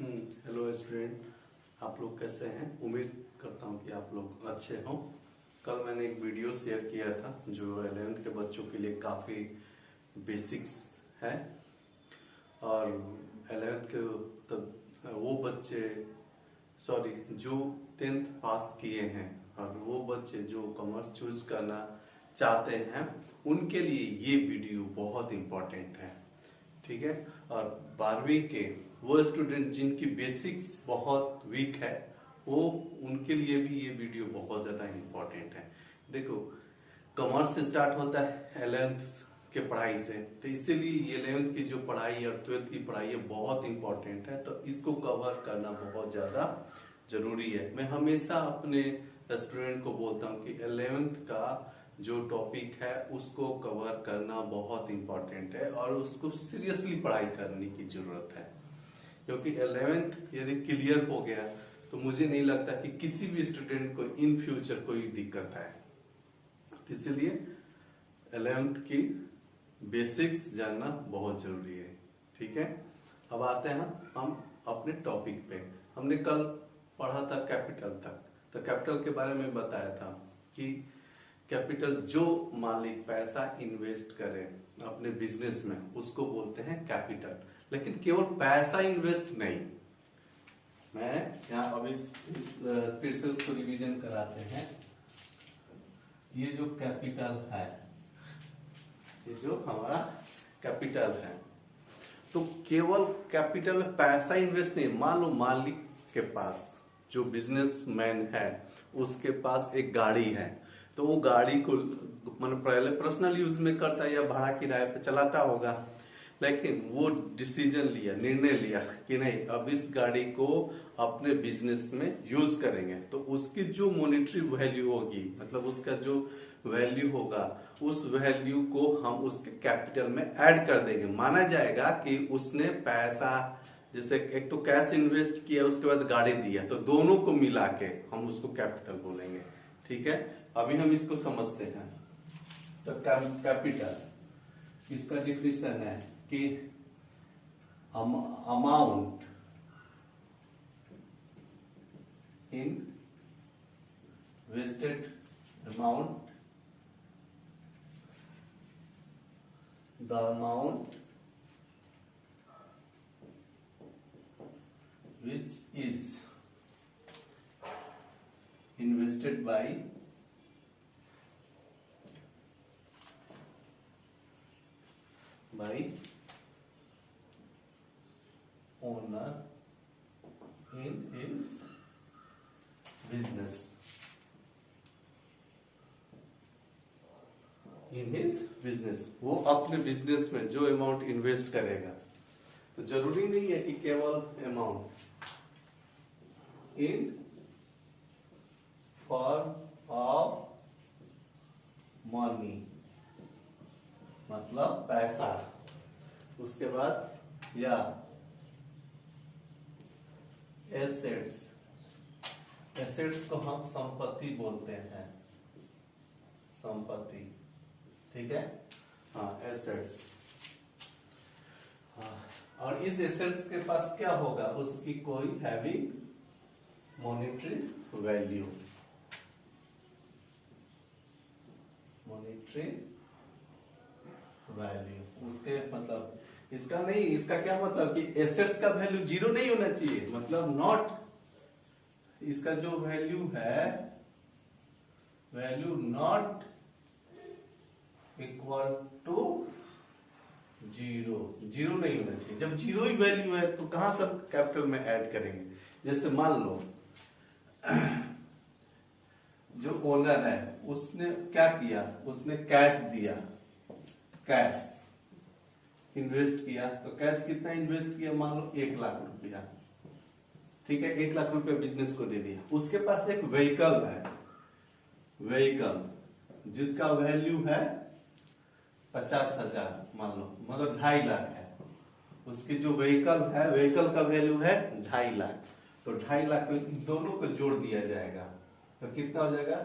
Hello student, आप लोग कैसे हैं। उम्मीद करता हूं कि आप लोग अच्छे हों। कल मैंने एक वीडियो शेयर किया था जो 11th के बच्चों के लिए काफ़ी बेसिक्स है। और 11th के तब वो बच्चे जो 10th पास किए हैं और वो बच्चे जो कॉमर्स चूज करना चाहते हैं उनके लिए ये वीडियो बहुत इम्पोर्टेंट है। ठीक है। और 12वीं के वो स्टूडेंट जिनकी बेसिक्स बहुत वीक है वो उनके लिए भी ये वीडियो बहुत ज्यादा इम्पोर्टेंट है। देखो, कॉमर्स स्टार्ट होता है 11th के पढ़ाई से, तो इसीलिए 11th की जो पढ़ाई और 12th की पढ़ाई है बहुत इम्पोर्टेंट है। तो इसको कवर करना बहुत ज्यादा जरूरी है। मैं हमेशा अपने स्टूडेंट को बोलता हूँ कि 11th का जो टॉपिक है उसको कवर करना बहुत इम्पोर्टेंट है और उसको सीरियसली पढ़ाई करने की जरूरत है। क्योंकि 11th यदि क्लियर हो गया तो मुझे नहीं लगता कि किसी भी स्टूडेंट को इन फ्यूचर कोई दिक्कत है। इसीलिए 11th की बेसिक्स जानना बहुत जरूरी है। ठीक है। अब आते हैं हम अपने टॉपिक पे। हमने कल पढ़ा था कैपिटल तक। तो कैपिटल के बारे में बताया था कि कैपिटल जो मालिक पैसा इन्वेस्ट करे अपने बिजनेस में उसको बोलते हैं कैपिटल। लेकिन केवल पैसा इन्वेस्ट नहीं। मैं यहाँ अभी फिर से उसको रिवीजन कराते हैं। ये जो कैपिटल है, ये जो हमारा कैपिटल है, तो केवल कैपिटल में पैसा इन्वेस्ट नहीं। मान लो मालिक के पास, जो बिजनेसमैन है उसके पास एक गाड़ी है, तो वो गाड़ी को मतलब पहले पर्सनल यूज में करता है या भाड़ा किराए पे चलाता होगा। लेकिन वो डिसीजन लिया, निर्णय लिया कि नहीं, अब इस गाड़ी को अपने बिजनेस में यूज करेंगे, तो उसकी जो मॉनेटरी वैल्यू होगी, मतलब उसका जो वैल्यू होगा, उस वैल्यू को हम उसके कैपिटल में ऐड कर देंगे। माना जाएगा कि उसने पैसा, जैसे एक तो कैश इन्वेस्ट किया उसके बाद गाड़ी दिया, तो दोनों को मिला के हम उसको कैपिटल बोलेंगे। ठीक है। अभी हम इसको समझते हैं। तो कैपिटल, इसका डिफिनेशन है कि amount invested, the amount which is invested by owner in his business, वो अपने बिजनेस में जो अमाउंट इन्वेस्ट करेगा। तो जरूरी नहीं है कि केवल amount in form of money, मतलब पैसा, उसके बाद या एसेट्स, एसेट्स को हम संपत्ति बोलते हैं, संपत्ति। ठीक है। हाँ, एसेट्स। हाँ, और इस एसेट्स के पास क्या होगा, उसकी कोई having monetary value, monetary value उसके, मतलब इसका नहीं, इसका क्या मतलब कि एसेट्स का वैल्यू जीरो नहीं होना चाहिए, मतलब नॉट, इसका जो वैल्यू है, value not equal to zero, zero नहीं होना चाहिए। जब जीरो ही वैल्यू है तो कहां सब कैपिटल में ऐड करेंगे। जैसे मान लो जो ओनर है उसने क्या किया, उसने कैश दिया, कैश इन्वेस्ट किया, तो कैश कितना इन्वेस्ट किया, मान लो 1 लाख रुपया। ठीक है, 1 लाख रुपया बिजनेस को दे दिया। उसके पास एक व्हीकल है, व्हीकल जिसका वैल्यू है 50,000 मान लो, मतलब 2.5 लाख है। उसकी जो व्हीकल है, व्हीकल का वैल्यू है 2.5 लाख, तो 2.5 लाख दोनों को जोड़ दिया जाएगा तो कितना हो जाएगा,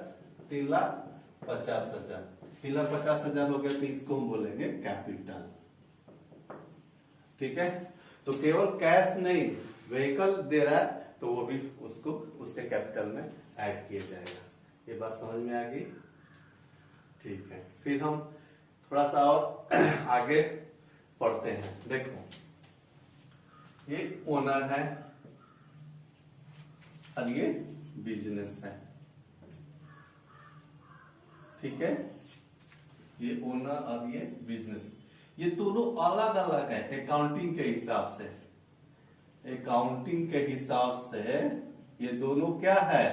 3,50,000। 3,50,000 हो गया, तो इसको हम बोलेंगे कैपिटल। ठीक है। तो केवल कैश नहीं, व्हीकल दे रहा है तो वो भी उसको उसके कैपिटल में ऐड किया जाएगा। ये बात समझ में आ गई? ठीक है, फिर हम थोड़ा सा और आगे पढ़ते हैं। देखो, ये ओनर है और ये बिजनेस है, ठीक है। ये ओनर और ये बिजनेस, ये दोनों अलग अलग है अकाउंटिंग के हिसाब से। अकाउंटिंग के हिसाब से ये दोनों क्या है,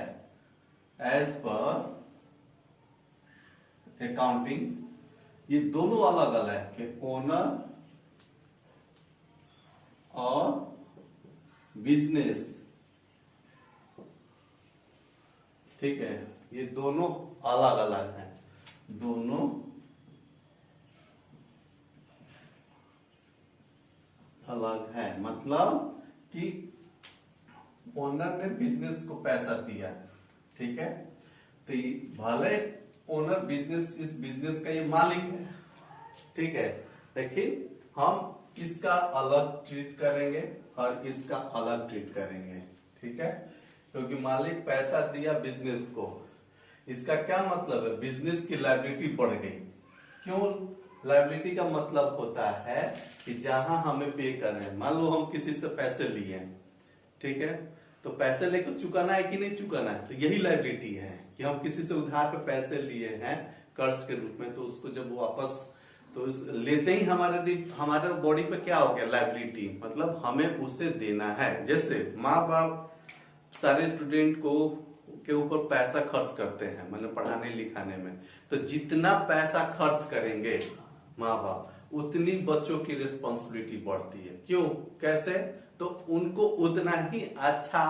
एज पर अकाउंटिंग ये दोनों अलग अलग है कि ओनर और बिजनेस, ठीक है। ये दोनों अलग अलग हैं, दोनों अलग है। मतलब कि ओनर ने बिजनेस को पैसा दिया, ठीक है, तो भले ओनर बिजनेस, इस बिजनेस का ये मालिक है, ठीक है, लेकिन हम इसका अलग ट्रीट करेंगे और इसका अलग ट्रीट करेंगे, ठीक है। क्योंकि मालिक पैसा दिया बिजनेस को, इसका क्या मतलब है, बिजनेस की लायबिलिटी बढ़ गई। क्यों? लायबिलिटी का मतलब होता है कि जहां हमें पे कर रहे हैं, मान लो हम किसी से पैसे लिए हैं, ठीक है, तो पैसे लेकर चुकाना है कि नहीं चुकाना है, तो यही लायबिलिटी है कि हम किसी से उधार पे पैसे लिए हैं कर्ज के रूप में, तो उसको जब वापस, तो लेते ही हमारे बॉडी पे क्या हो गया, लायबिलिटी, मतलब हमें उसे देना है। जैसे माँ बाप सारे स्टूडेंट को के ऊपर पैसा खर्च करते हैं, मतलब पढ़ाने लिखाने में, तो जितना पैसा खर्च करेंगे माँ बाप, उतनी बच्चों की रिस्पॉन्सिबिलिटी बढ़ती है। क्यों? कैसे? तो उनको उतना ही अच्छा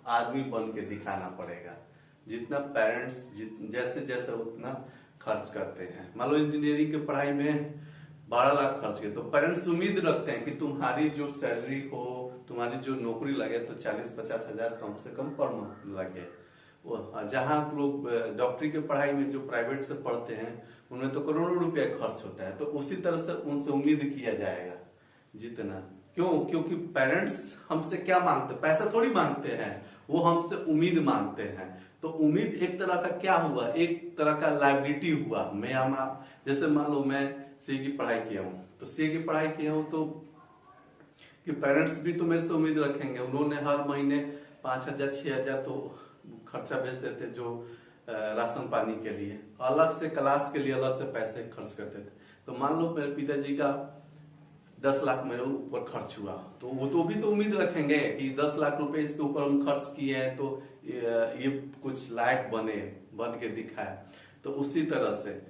आदमी बन के दिखाना पड़ेगा। जितना पेरेंट्स जैसे जैसे उतना खर्च करते हैं, मान लो इंजीनियरिंग की पढ़ाई में 12 लाख खर्च किए, तो पेरेंट्स उम्मीद रखते हैं कि तुम्हारी जो सैलरी हो, तुम्हारी जो नौकरी लगे, तो 40-50 हजार कम से कम पर मंथ लगे। जहां लोग डॉक्टरी की पढ़ाई में जो प्राइवेट से पढ़ते हैं, उनमें तो करोड़ों रुपया खर्च होता है, तो उसी तरह से उनसे उम्मीद किया जाएगा जितना। क्यों? क्योंकि पेरेंट्स हमसे क्या मांगते, पैसा थोड़ी मांगते हैं, वो हमसे उम्मीद मांगते हैं। तो उम्मीद एक तरह का क्या हुआ, एक तरह का लायबिलिटी हुआ। जैसे मान लो मैं सीए की पढ़ाई किया हूं, तो सीए की पढ़ाई किया हूं तो कि पेरेंट्स भी तो मेरे से उम्मीद रखेंगे। उन्होंने हर महीने 5,000 6,000 तो खर्चा भेज देते, जो राशन पानी के लिए, अलग से क्लास के लिए अलग से पैसे खर्च करते थे। तो मान लो मेरे पिताजी का 10 लाख मेरे ऊपर खर्च हुआ, तो वो तो भी तो उम्मीद रखेंगे कि 10 लाख रुपए इसके ऊपर हम खर्च किए हैं, तो ये कुछ लायक बन के दिखाए। तो उसी तरह से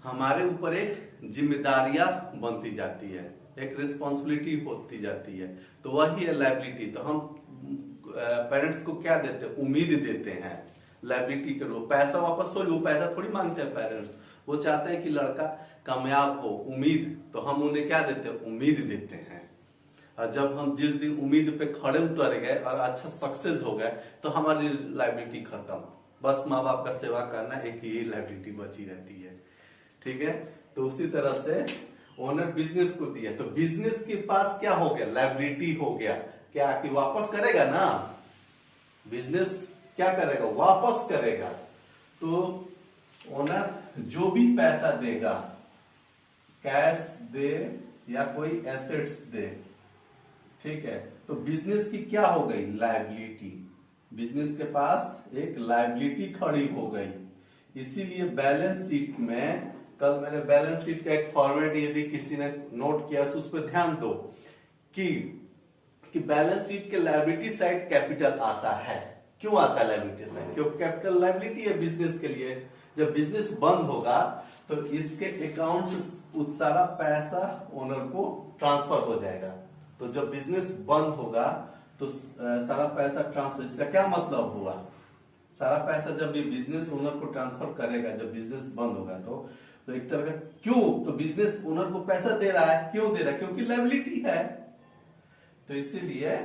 हमारे ऊपर एक जिम्मेदारियां बनती जाती है, एक रिस्पॉन्सिबिलिटी होती जाती है, तो वही है लायबिलिटी। तो हम पेरेंट्स को क्या देते हैं, उम्मीद देते हैं लायबिलिटी के रूप। पैसा वापस थोड़ी, वो पैसा थोड़ी मांगते हैं पेरेंट्स, वो चाहते हैं कि लड़का कामयाब हो, उम्मीद, तो हम उन्हें क्या देते हैं, उम्मीद देते हैं। और जब हम जिस दिन उम्मीद पे खड़े उतर गए और अच्छा सक्सेस हो गए, तो हमारी लायबिलिटी खत्म। बस माँ बाप का सेवा करना, एक ही लायबिलिटी बची रहती है, ठीक है। तो उसी तरह से ओनर बिजनेस को दिया, तो बिजनेस के पास क्या हो गया, लायबिलिटी हो गया। क्या कि वापस करेगा ना, बिजनेस क्या करेगा, वापस करेगा। तो ओनर जो भी पैसा देगा, कैश दे या कोई एसेट्स दे, ठीक है, तो बिजनेस की क्या हो गई, लायबिलिटी। बिजनेस के पास एक लायबिलिटी खड़ी हो गई। इसीलिए बैलेंस शीट में, कल मैंने बैलेंस शीट का एक फॉर्मेट यदि किसी ने नोट किया तो उस पर ध्यान दो कि बैलेंस शीट के लायबिलिटी साइड कैपिटल आता है। क्यों आता है लायबिलिटी साइड? क्योंकि कैपिटल लायबिलिटी है बिजनेस के लिए। जब बिजनेस बंद होगा तो इसके अकाउंट से सारा पैसा ओनर को ट्रांसफर हो जाएगा। तो जब बिजनेस बंद होगा तो सारा पैसा ट्रांसफर, इसका क्या मतलब हुआ, सारा पैसा जब ये बिजनेस ओनर को ट्रांसफर करेगा, जब बिजनेस बंद होगा तो एक तरह का, क्यों, तो बिजनेस ओनर को पैसा दे रहा है, क्यों दे रहा है, क्योंकि लायबिलिटी है। तो इसीलिए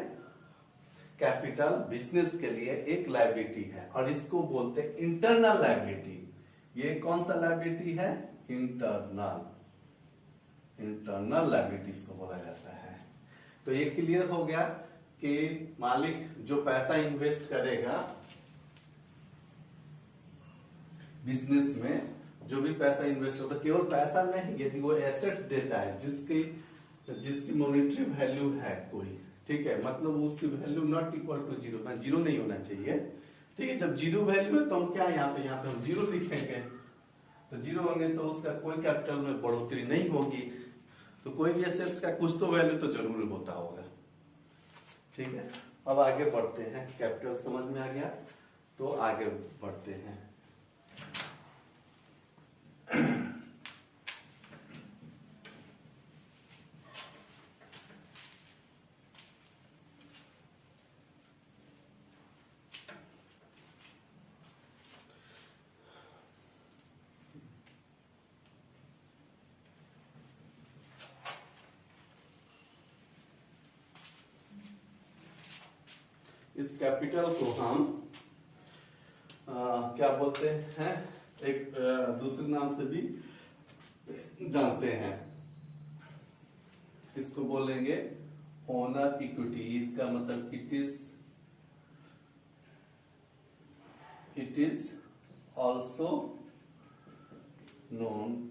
कैपिटल बिजनेस के लिए एक लायबिलिटी है और इसको बोलते हैं इंटरनल लायबिलिटी। ये कौन सा लायबिलिटी है, इंटरनल लायबिलिटीज को बोला जाता है। तो ये क्लियर हो गया कि मालिक जो पैसा इन्वेस्ट करेगा बिजनेस में, जो भी पैसा इन्वेस्ट होता है, केवल पैसा नहीं, यदि वो एसेट देता है जिसकी मॉनेटरी वैल्यू है कोई, ठीक है, मतलब उसकी value not equal to zero, zero नहीं होना चाहिए, ठीक है। जब जीरो वैल्यू है तो हम क्या यहाँ पे हम जीरो लिखेंगे, तो जीरो होंगे तो उसका कोई कैपिटल में बढ़ोतरी नहीं होगी, तो कोई भी एसेट्स का कुछ तो वैल्यू तो जरूर होता होगा, ठीक है। अब आगे बढ़ते हैं, कैपिटल समझ में आ गया तो आगे बढ़ते हैं। इस कैपिटल को हम क्या बोलते हैं, एक दूसरे नाम से भी जानते हैं, इसको बोलेंगे ओनर इक्विटी। इसका मतलब it is also known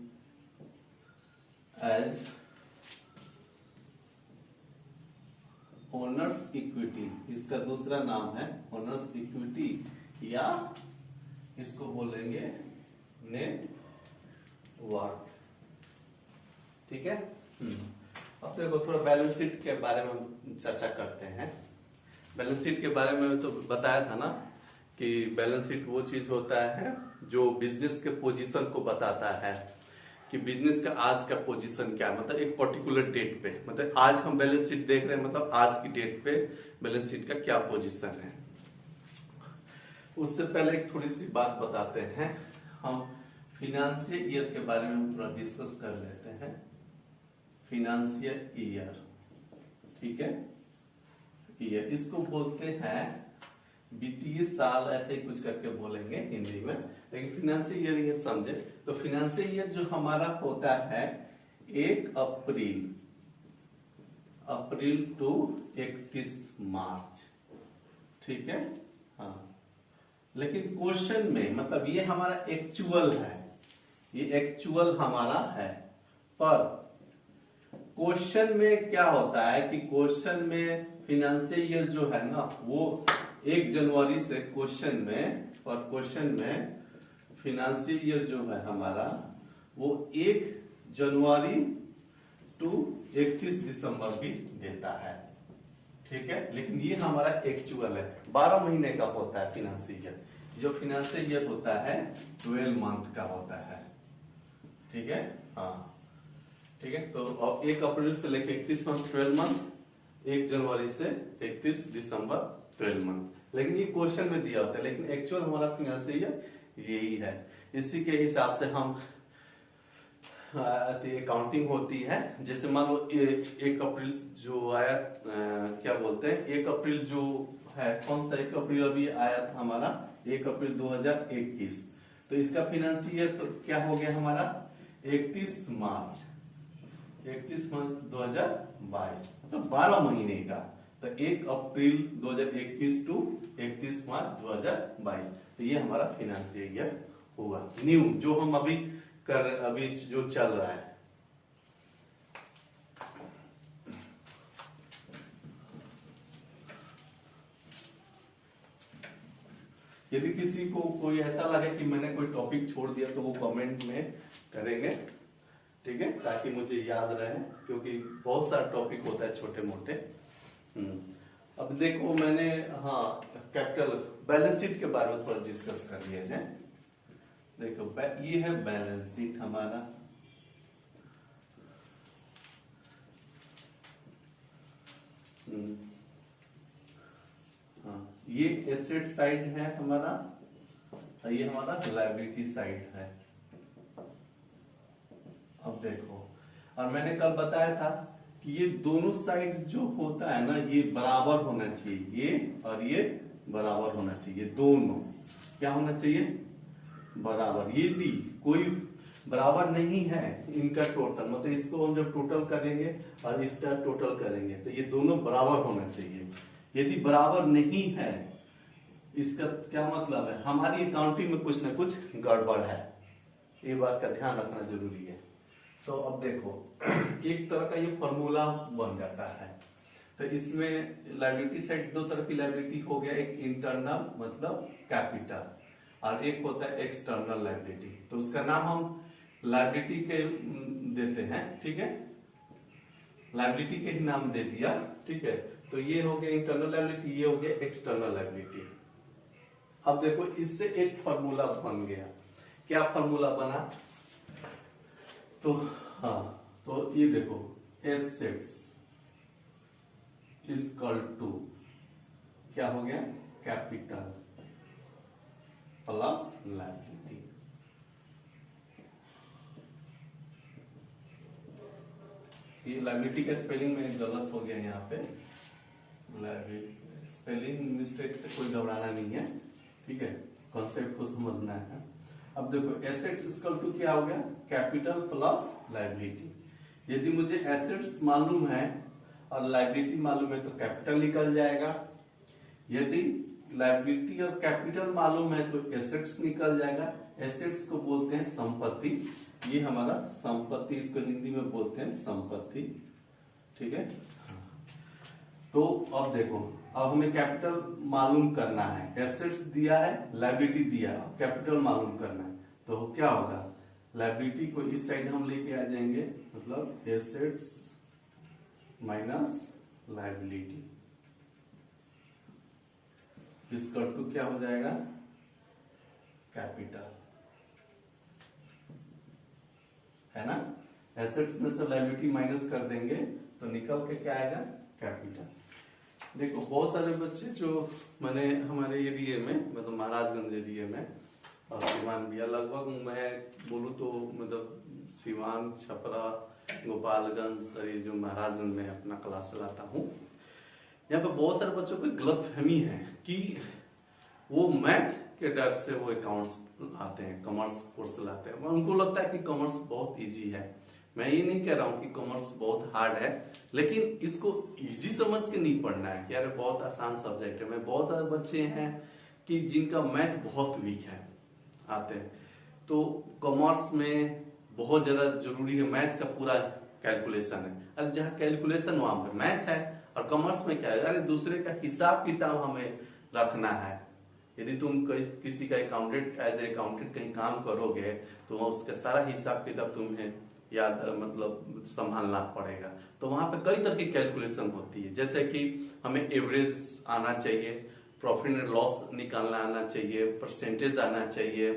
as owners equity. इसका दूसरा नाम है ओनर्स इक्विटी, या इसको बोलेंगे नेट वर्थ, ठीक है। अब देखो थोड़ा बैलेंस शीट के बारे में हम चर्चा करते हैं। बैलेंस शीट के बारे में तो बताया था ना कि बैलेंस शीट वो चीज होता है जो बिजनेस के पोजीशन को बताता है कि बिजनेस का आज का पोजीशन क्या है, मतलब एक पर्टिकुलर डेट पे, मतलब आज हम बैलेंस शीट देख रहे हैं, मतलब आज की डेट पे बैलेंस शीट का क्या पोजीशन है। उससे पहले एक थोड़ी सी बात बताते हैं, हम फिनेंशियल ईयर के बारे में थोड़ा डिस्कस कर लेते हैं। फिनेंशियल ईयर, ठीक है, ईयर इसको बोलते हैं वित्तीय साल, ऐसे ही कुछ करके बोलेंगे हिंदी में, लेकिन फिनेंशियल ईयर ये समझे तो फिनेंशियल ईयर जो हमारा होता है 1 अप्रैल टू 31 मार्च, ठीक है। हाँ, लेकिन क्वेश्चन में मतलब ये हमारा एक्चुअल है, ये एक्चुअल हमारा है, पर क्वेश्चन में क्या होता है कि क्वेश्चन में फिनेंशियल ईयर जो है ना वो 1 जनवरी से क्वेश्चन में, और क्वेश्चन में फिनेंशियल ईयर जो है हमारा वो 1 जनवरी टू 31 दिसंबर भी देता है, ठीक है। लेकिन ये हमारा एक्चुअल है, 12 महीने का होता है फिनेंशियल ईयर। जो फिनेंशियल ईयर होता है 12 मंथ का होता है, ठीक है। हाँ, ठीक है। तो अब 1 अप्रैल से लेकर 31 मंथ 12 मंथ, 1 जनवरी से 31 दिसंबर 12 मंथ, लेकिन ये क्वेश्चन में दिया होता है, लेकिन एक्चुअल हमारा फिनेंशियल ईयर यही है। इसी के हिसाब से हम अकाउंटिंग होती है। जैसे मान लो 1 अप्रैल जो आया, क्या बोलते हैं 1 अप्रैल जो है, कौन सा 1 अप्रैल अभी आया था हमारा 1 अप्रैल 2021, तो इसका फिनेंशियल ईयर तो क्या हो गया हमारा 31 मार्च 2022, मतलब 12 महीने का। तो 1 अप्रैल 2021 टू 31 मार्च 2022, तो ये हमारा फिनेंशियल ईयर हुआ न्यू, जो हम अभी जो चल रहा है। यदि किसी को कोई ऐसा लगे कि मैंने कोई टॉपिक छोड़ दिया तो वो कमेंट में करेंगे, ठीक है, ताकि मुझे याद रहे, क्योंकि बहुत सारा टॉपिक होता है छोटे मोटे। अब देखो मैंने, हाँ, कैपिटल बैलेंस शीट के बारे में थोड़ा डिस्कस कर लिए हैं। देखो ये है बैलेंस शीट हमारा, हाँ, ये एसेट साइड है हमारा, ये हमारा लायबिलिटी साइड है। अब देखो, और मैंने कल बताया था कि ये दोनों साइड जो होता है ना ये बराबर होना चाहिए, ये और ये बराबर होना चाहिए, दोनों क्या होना चाहिए बराबर। यदि कोई बराबर नहीं है इनका टोटल, मतलब इसको हम जब टोटल करेंगे और इसका टोटल करेंगे तो ये दोनों बराबर होना चाहिए। यदि बराबर नहीं है, इसका क्या मतलब है, हमारी अकाउंटिंग में कुछ ना कुछ गड़बड़ है। ये बात का ध्यान रखना जरूरी है। तो अब देखो एक तरह का ये फॉर्मूला बन जाता है। तो इसमें लायबिलिटी साइड, दो तरह की लायबिलिटी हो गया, एक इंटरनल मतलब कैपिटल और एक होता है एक्सटर्नल लायबिलिटी। तो उसका नाम हम लायबिलिटी के देते हैं, ठीक है, लायबिलिटी के ही नाम दे दिया, ठीक है। तो ये हो गया इंटरनल लायबिलिटी, ये हो गया एक्सटर्नल लायबिलिटी। अब देखो इससे एक फॉर्मूला बन गया। क्या फॉर्मूला बना, तो हाँ, तो ये देखो एसेट्स इज इक्वल टू क्या हो गया, कैपिटल प्लस लायबिलिटी। ये लायबिलिटी का स्पेलिंग में गलत हो गया यहाँ पे, स्पेलिंग मिस्टेक से कोई घबराना नहीं है, ठीक है, कॉन्सेप्ट को समझना है। अब देखो एसेट्स इक्वल टू क्या हो गया, कैपिटल प्लस लायबिलिटी। यदि मुझे एसेट्स मालूम है और लायबिलिटी मालूम है तो कैपिटल निकल जाएगा। यदि लायबिलिटी और कैपिटल मालूम है तो एसेट्स निकल जाएगा। एसेट्स को बोलते हैं संपत्ति, ये हमारा संपत्ति, इसको हिंदी में बोलते हैं संपत्ति, ठीक है। तो अब देखो, अब हमें कैपिटल मालूम करना है, एसेट्स दिया है, लायबिलिटी दिया है, कैपिटल मालूम करना है। तो क्या होगा, लायबिलिटी को इस साइड हम लेके आ जाएंगे, मतलब एसेट्स माइनस लायबिलिटी इसका टू क्या हो जाएगा, कैपिटल, है ना। एसेट्स में से लायबिलिटी माइनस कर देंगे तो निकल के क्या आएगा, कैपिटल। देखो बहुत सारे बच्चे जो मैंने हमारे एरिया में, मतलब महाराजगंज एरिया में और सिवान भी, लगभग मैं बोलूँ तो मतलब सिवान, छपरा, गोपालगंज, ये जो महाराजगंज में अपना क्लास चलाता हूँ, यहाँ पे बहुत सारे बच्चों को गलतफहमी है कि वो मैथ के डर से वो अकाउंट्स लाते हैं, कॉमर्स कोर्स लाते हैं। उनको लगता है कि कॉमर्स बहुत इजी है। मैं ये नहीं कह रहा हूँ कि कॉमर्स बहुत हार्ड है, लेकिन इसको इजी समझ के नहीं पढ़ना है कि यार बहुत आसान सब्जेक्ट है। मैं बहुत सारे बच्चे हैं कि जिनका मैथ बहुत वीक है, आते हैं तो कॉमर्स में बहुत ज्यादा जरूरी है, मैथ का पूरा कैलकुलेशन है। अरे जहाँ कैलकुलेशन वहां पे मैथ है, और कॉमर्स में क्या है, अरे दूसरे का हिसाब किताब हमें रखना है। यदि तुम किसी का अकाउंटेंट, एज ए अकाउंटेंट कहीं काम करोगे तो उसका सारा हिसाब किताब तुम्हें याद, मतलब संभालना पड़ेगा। तो वहां पे कई तरह की कैलकुलेशन होती है, जैसे कि हमें एवरेज आना चाहिए, प्रॉफिट एंड लॉस निकालना आना चाहिए, परसेंटेज आना चाहिए,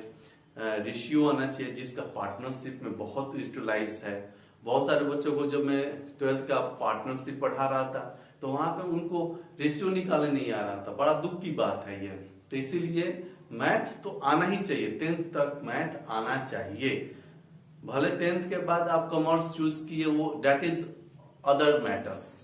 रेशियो आना चाहिए, जिसका पार्टनरशिप में बहुत यूटिलाइज है। बहुत सारे बच्चों को जब मैं 12th का पार्टनरशिप पढ़ा रहा था तो वहां पे उनको रेशियो निकालने नहीं आ रहा था, बड़ा दुख की बात है ये। तो इसीलिए मैथ तो आना ही चाहिए, 10th तक मैथ आना चाहिए। भले 10th के बाद आप कॉमर्स चूज किए, वो डेट इज अदर मैटर्स,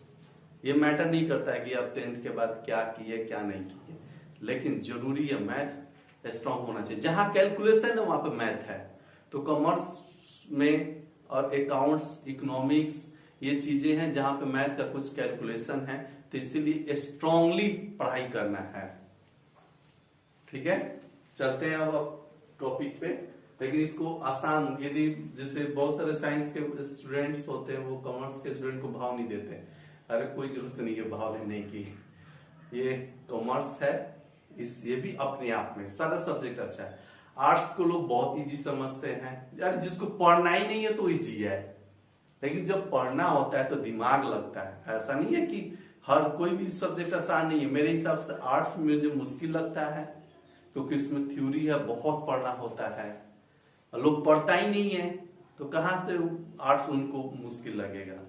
ये मैटर नहीं करता है कि आप 10th के बाद क्या किए क्या नहीं किए, लेकिन जरूरी है मैथ स्ट्रॉन्ग होना चाहिए। जहां कैलकुलेशन है वहां पे मैथ है। तो कॉमर्स में और अकाउंट्स, इकोनॉमिक्स, ये चीजें हैं जहां पे मैथ का कुछ कैलकुलेशन है, तो इसीलिए स्ट्रांगली पढ़ाई करना है, ठीक है। चलते हैं अब टॉपिक पे, लेकिन इसको आसान, यदि जैसे बहुत सारे साइंस के स्टूडेंट्स होते हैं वो कॉमर्स के स्टूडेंट को भाव नहीं देते, अरे कोई जरूरत नहीं है भाव लेने की, ये कॉमर्स है, ये भी अपने आप में सारा सब्जेक्ट अच्छा है। आर्ट्स को लोग बहुत इजी समझते हैं, यार जिसको पढ़ना ही नहीं है तो इजी है, लेकिन जब पढ़ना होता है तो दिमाग लगता है। ऐसा नहीं है कि हर कोई भी सब्जेक्ट आसान नहीं है। मेरे हिसाब से आर्ट्स मुझे मुश्किल लगता है, क्योंकि इसमें थ्योरी है, बहुत पढ़ना होता है, लोग पढ़ता ही नहीं है तो कहाँ से आर्ट्स उनको मुश्किल लगेगा।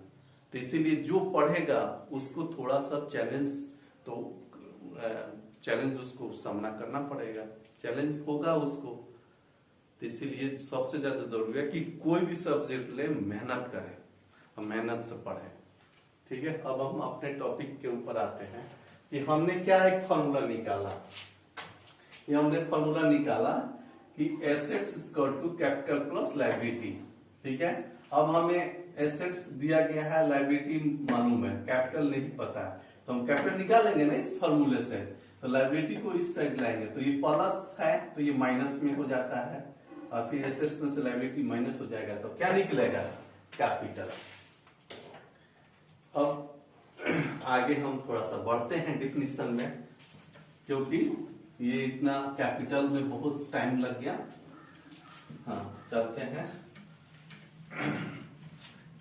तो इसीलिए जो पढ़ेगा उसको थोड़ा सा चैलेंज उसको सामना करना पड़ेगा, चैलेंज होगा उसको। तो इसीलिए सबसे ज्यादा जरूरी है कि कोई भी सब्जेक्ट ले, मेहनत करे और मेहनत से पढ़े, ठीक है। अब हम अपने टॉपिक के ऊपर आते हैं कि हमने क्या एक फॉर्मूला निकाला, ये हमने फॉर्मूला निकाला कि assets equal to capital plus liability, ठीक है। अब हमें एसेट्स दिया गया है, लायबिलिटी मालूम है, कैपिटल नहीं पता है। तो हम कैपिटल निकालेंगे ना इस फॉर्मूले से, तो लायबिलिटी को इस साइड लाएंगे, तो ये प्लस है तो ये माइनस में हो जाता है, और फिर एसेट्स में से लायबिलिटी माइनस हो जाएगा, तो क्या निकलेगा? कैपिटल। अब आगे हम थोड़ा सा बढ़ते हैं डिफिनीशन में, क्योंकि ये इतना कैपिटल में बहुत टाइम लग गया। हाँ, चलते हैं।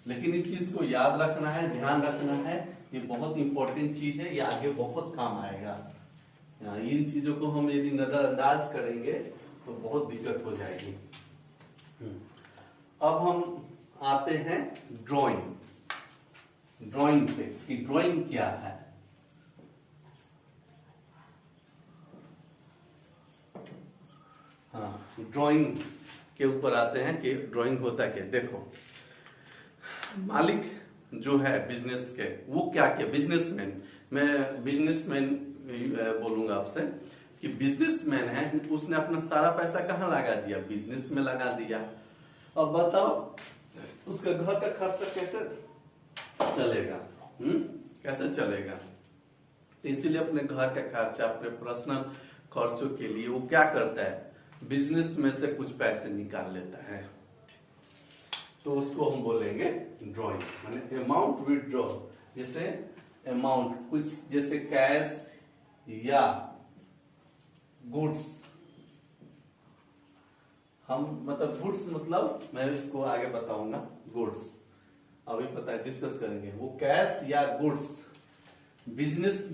लेकिन इस चीज को याद रखना है, ध्यान रखना है, ये बहुत इंपॉर्टेंट चीज है, ये आगे बहुत काम आएगा। इन चीजों को हम यदि नजरअंदाज करेंगे तो बहुत दिक्कत हो जाएगी। अब हम आते हैं ड्राइंग पे, कि ड्राइंग क्या है। हाँ, ड्राइंग के ऊपर आते हैं कि ड्राइंग होता क्या। देखो, मालिक जो है बिजनेस के, वो क्या किया? बिजनेसमैन, मैं बिजनेसमैन बोलूंगा आपसे कि बिजनेसमैन है, उसने अपना सारा पैसा कहाँ लगा दिया? बिजनेस में लगा दिया। अब बताओ उसका घर का खर्चा कैसे चलेगा? कैसे चलेगा? तो इसीलिए अपने घर का खर्चा, अपने पर्सनल खर्चों के लिए वो क्या करता है? बिजनेस में से कुछ पैसे निकाल लेता है, तो उसको हम बोलेंगे ड्रॉइंग, माने अमाउंट विथड्रॉ। जैसे अमाउंट कुछ, जैसे कैश या गुड्स, हम मतलब गुड्स, मतलब मैं इसको आगे बताऊंगा। गुड्स अभी पता है, डिस्कस करेंगे। वो कैश या गुड्स बिजनेस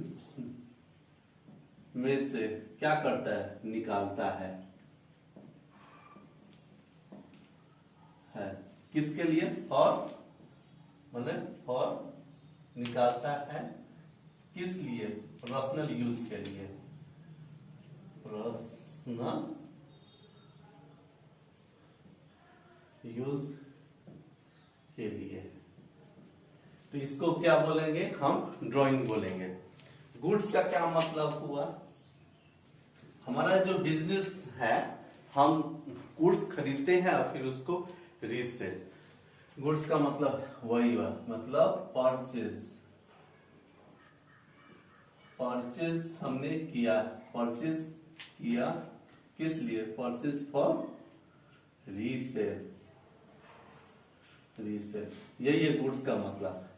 में से क्या करता है? निकालता है। किसके लिए? फॉर, माने फॉर, निकालता है किस लिए? पर्सनल यूज के लिए, पर्सनल यूज के लिए। तो इसको क्या बोलेंगे? हम ड्राइंग बोलेंगे। गुड्स का क्या मतलब हुआ? हमारा जो बिजनेस है, हम गुड्स खरीदते हैं और फिर उसको रीसेल। गुड्स का मतलब वही हुआ, मतलब परचेज। परचेज हमने किया, परचेज किया किस लिए? Purchase for resale. रीसेल यही है गुड्स का मतलब,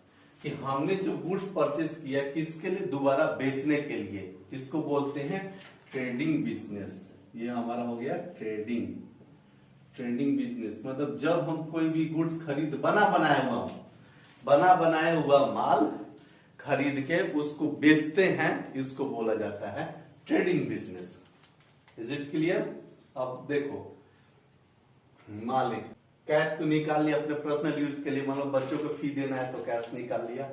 कि हमने जो गुड्स परचेज किया किसके लिए? दोबारा बेचने के लिए। इसको बोलते हैं ट्रेडिंग बिजनेस। ये हमारा हो गया ट्रेडिंग बिजनेस। मतलब जब हम कोई भी गुड्स खरीद, बना बनाया हुआ माल खरीद के उसको बेचते हैं, इसको बोला जाता है trading business. Is it clear? अब देखो, मालिक कैश तो निकाल लिया अपने पर्सनल यूज के लिए, मतलब बच्चों को फी देना है तो कैश निकाल लिया।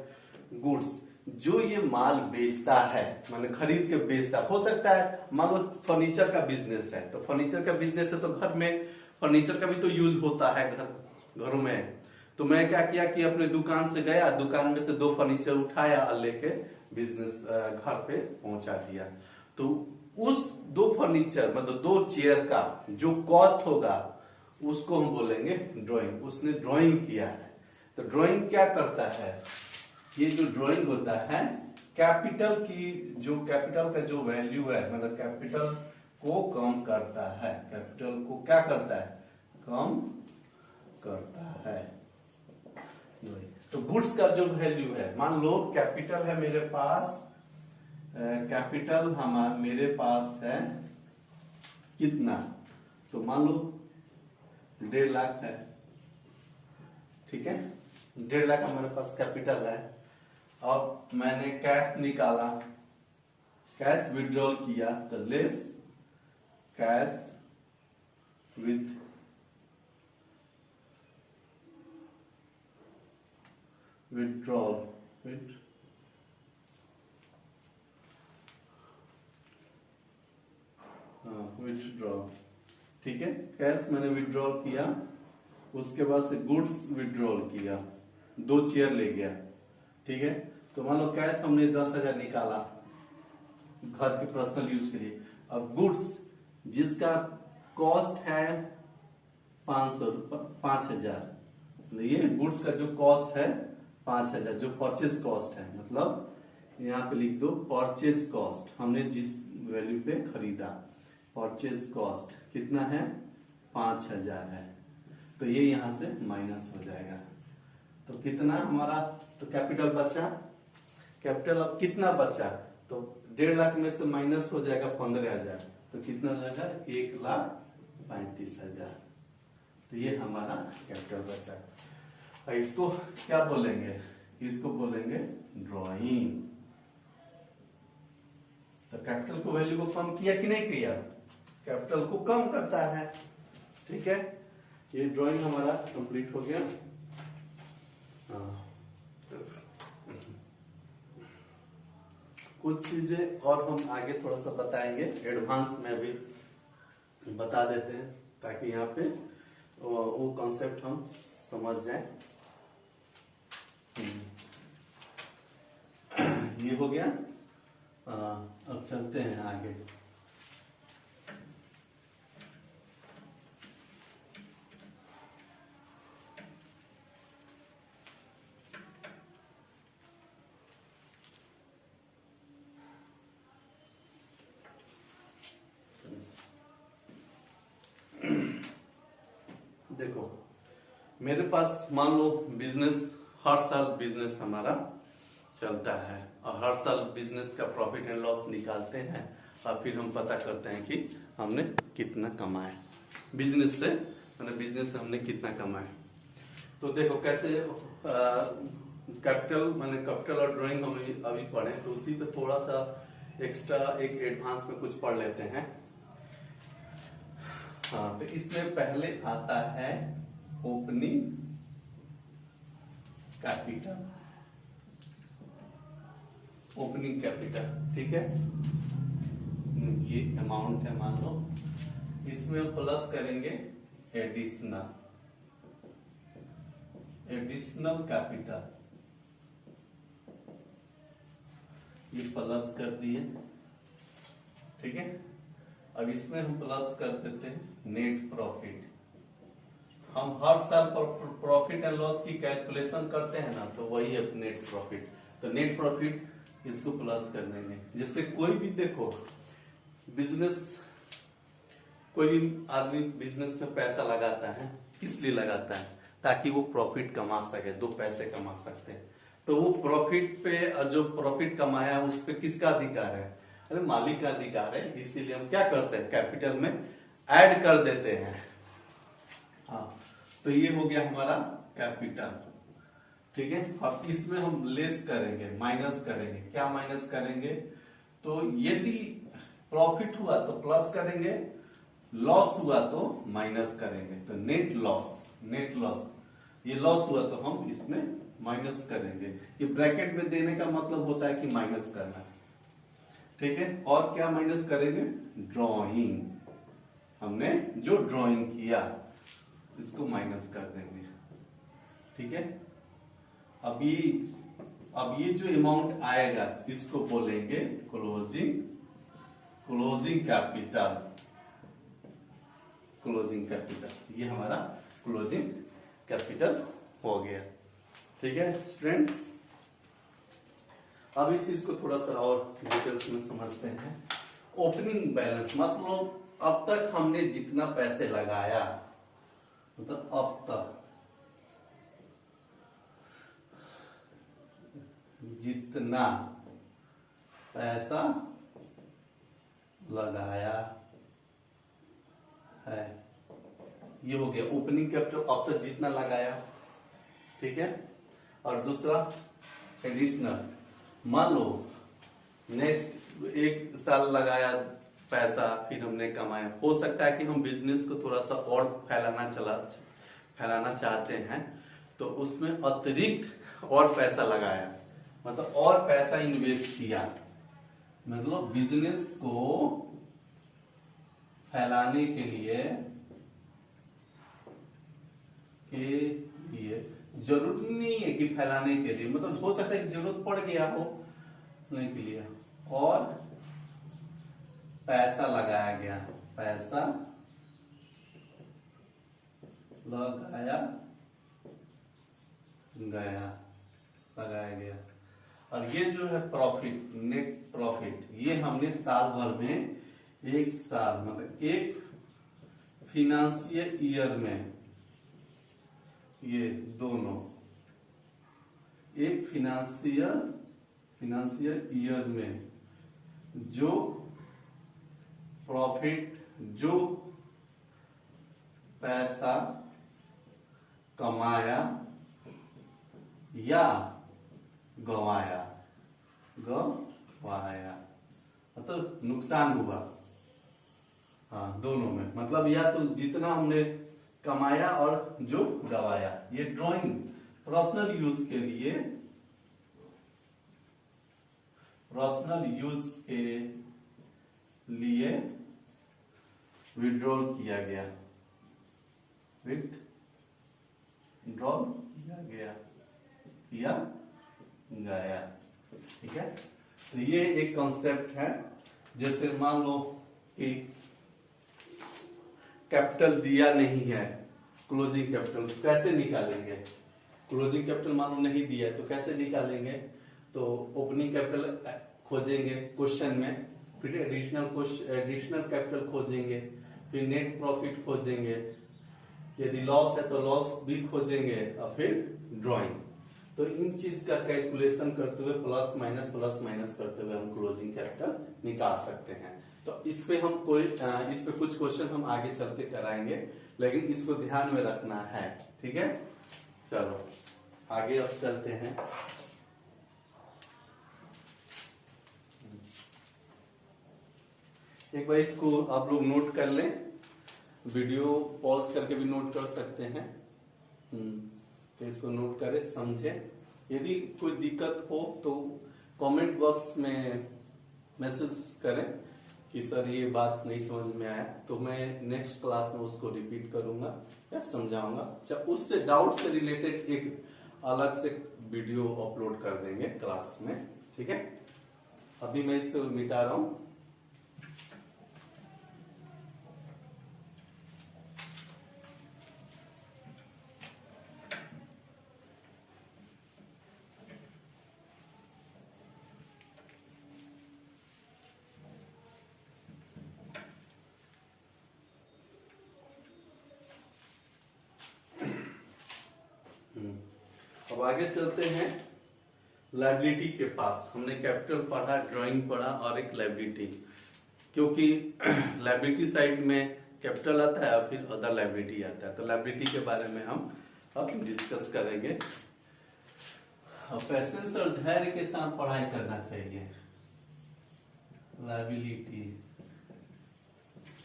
गुड्स, जो ये माल बेचता है, माने खरीद के बेचता, हो सकता है मान लो फर्नीचर का बिजनेस है, तो फर्नीचर का बिजनेस है तो घर में फर्नीचर का भी तो यूज होता है घरों में। तो मैं क्या किया कि अपने दुकान से गया, दुकान में से 2 फर्नीचर उठाया और लेके बिजनेस घर पे पहुंचा दिया। तो उस 2 फर्नीचर मतलब 2 चेयर का जो कॉस्ट होगा उसको हम बोलेंगे ड्राइंग। उसने ड्राइंग किया है। तो ड्राइंग क्या करता है? ये जो ड्राइंग होता है, कैपिटल का जो वैल्यू है, मतलब कैपिटल को कम करता है। कैपिटल को क्या करता है? कम करता है। तो गुड्स का जो वैल्यू है, मान लो कैपिटल है मेरे पास, कैपिटल मेरे पास है कितना? तो मान लो 1.5 लाख है, ठीक है? 1.5 लाख हमारे पास कैपिटल है। अब मैंने कैश निकाला, कैश विड्रॉल किया, तो less cash with withdrawal withdrawal, ठीक है? कैश मैंने विड्रॉल किया, उसके बाद से गुड्स विड्रॉल किया, 2 चेयर ले गया, ठीक है? तो मान लो कैश हमने 10,000 निकाला घर के पर्सनल यूज के लिए। अब गुड्स जिसका कॉस्ट है 5,000, ये गुड्स का जो कॉस्ट है 5,000, जो परचेज कॉस्ट है, मतलब यहाँ पे लिख दो परचेज कॉस्ट, हमने जिस वैल्यू पे खरीदा, परचेज कॉस्ट कितना है 5,000 है, तो ये यहाँ से माइनस हो जाएगा। तो कितना हमारा, तो कैपिटल बचा, कैपिटल अब कितना बचा, तो 1.5 लाख में से माइनस हो जाएगा 15,000, तो कितना लगेगा 1,35,000। तो ये हमारा कैपिटल बचा। इसको क्या बोलेंगे, इसको बोलेंगे ड्राइंग। तो कैपिटल को वैल्यू को कम किया कि नहीं किया, कैपिटल को कम करता है। ठीक है, ये ड्राइंग हमारा कंप्लीट हो गया। कुछ चीजें और हम आगे थोड़ा सा बताएंगे, एडवांस में भी बता देते हैं ताकि यहाँ पे वो कॉन्सेप्ट हम समझ जाए। ये हो गया। अब चलते हैं आगे। देखो मेरे पास मान लो बिजनेस, हर साल बिजनेस हमारा चलता है और हर साल बिजनेस का प्रॉफिट एंड लॉस निकालते हैं और फिर हम पता करते हैं कि हमने कितना कमाया बिजनेस से, बिजनेस से हमने कितना कमाया। तो देखो कैसे कैपिटल, कैपिटल और ड्राइंग हम अभी पढ़े, तो उसी पे थोड़ा सा एक्स्ट्रा एक एडवांस में कुछ पढ़ लेते हैं। हाँ, तो इसमें पहले आता है ओपनिंग कैपिटल, ओपनिंग कैपिटल। ठीक है, ये अमाउंट है मान लो, इसमें हम प्लस करेंगे एडिशनल, एडिशनल कैपिटल, ये प्लस कर दिए। ठीक है, अब इसमें हम प्लस कर देते हैं नेट प्रॉफिट। हम हर साल प्रॉफिट एंड लॉस की कैलकुलेशन करते हैं ना, तो वही है नेट प्रॉफिट। तो नेट प्रॉफिट इसको प्लस कर देंगे। जैसे कोई भी देखो बिजनेस, कोई भी आदमी बिजनेस में पैसा लगाता है, किस लिए लगाता है, ताकि वो प्रॉफिट कमा सके, 2 पैसे कमा सकते हैं। तो वो प्रॉफिट पे, जो प्रॉफिट कमाया उस पे किसका अधिकार है, अरे मालिक का अधिकार है। इसीलिए हम क्या करते हैं, कैपिटल में ऐड कर देते हैं। हाँ, तो ये हो गया हमारा कैपिटल। ठीक है, अब इसमें हम लेस करेंगे, माइनस करेंगे। क्या माइनस करेंगे, तो यदि प्रॉफिट हुआ तो प्लस करेंगे, लॉस हुआ तो माइनस करेंगे। तो नेट लॉस, नेट लॉस, ये लॉस हुआ तो हम इसमें माइनस करेंगे। ये ब्रैकेट में देने का मतलब होता है कि माइनस करना। ठीक है, और क्या माइनस करेंगे, ड्राइंग, हमने जो ड्राइंग किया इसको माइनस कर देंगे। ठीक है, अब ये जो अमाउंट आएगा इसको बोलेंगे closing, closing capital, closing capital. ये हमारा क्लोजिंग कैपिटल हो गया। ठीक है स्टूडेंट्स, अब इस चीज को थोड़ा सा और डिटेल्स में समझते हैं। ओपनिंग बैलेंस मतलब अब तक हमने जितना पैसे लगाया, मतलब अब तक जितना पैसा लगाया है, ये हो गया ओपनिंग कैपिटल, अब तक जितना लगाया। ठीक है, और दूसरा एडिशनल, मान लो नेक्स्ट 1 साल लगाया पैसा, फिर हमने कमाया, हो सकता है कि हम बिजनेस को थोड़ा सा और फैलाना चाहते हैं, तो उसमें अतिरिक्त और पैसा लगाया, मतलब और पैसा इन्वेस्ट किया, मतलब बिजनेस को फैलाने के लिए जरूरी नहीं है कि फैलाने के लिए, मतलब हो सकता है कि जरूरत पड़ गया हो नहीं के लिए, और पैसा लगाया गया, पैसा लगाया गया। और ये जो है प्रॉफिट, नेट प्रॉफिट, ये हमने साल भर में, एक साल मतलब एक फिनेंशियल ईयर में, ये दोनों एक फिनेंशियल ईयर में जो प्रॉफिट, जो पैसा कमाया या गवाया मतलब नुकसान हुआ, हाँ दोनों में, मतलब या तो जितना हमने कमाया और जो गवाया। ये ड्राइंग पर्सनल यूज के लिए विड्रॉल किया गया, किया गया। ठीक है, तो ये एक कॉन्सेप्ट है। जैसे मान लो कि कैपिटल दिया नहीं है, क्लोजिंग कैपिटल कैसे निकालेंगे? क्लोजिंग कैपिटल मान लो नहीं दिया है तो कैसे निकालेंगे? तो ओपनिंग कैपिटल खोजेंगे क्वेश्चन में, फिर एडिशनल कैपिटल खोजेंगे, फिर नेट प्रॉफिट खोजेंगे, यदि लॉस है तो लॉस भी खोजेंगे, और फिर ड्राइंग। तो इन चीज का कैलकुलेशन करते हुए प्लस माइनस करते हुए हम क्लोजिंग कैपिटल निकाल सकते हैं। तो इस पे कुछ क्वेश्चन हम आगे चलते कराएंगे, लेकिन इसको ध्यान में रखना है। ठीक है, चलो आगे अब चलते हैं। एक बार इसको आप लोग नोट कर लें, वीडियो पॉज करके भी नोट कर सकते हैं। तो इसको नोट करें, समझें। यदि कोई दिक्कत हो तो कमेंट बॉक्स में मैसेज करें कि सर ये बात नहीं समझ में आया, तो मैं नेक्स्ट क्लास में उसको रिपीट करूंगा या समझाऊंगा। चाहे उससे डाउट से रिलेटेड एक अलग से वीडियो अपलोड कर देंगे क्लास में। ठीक है, अभी मैं इसे मिटा रहा हूं। अब आगे चलते हैं लायबिलिटी के पास। हमने कैपिटल पढ़ा, ड्राइंग पढ़ा और एक लायबिलिटी, क्योंकि लायबिलिटी साइड में कैपिटल आता है और फिर अदर लायबिलिटी आता है। तो लायबिलिटी के बारे में हम अब डिस्कस करेंगे। पैसेंस और धैर्य के साथ पढ़ाई करना चाहिए। लायबिलिटी,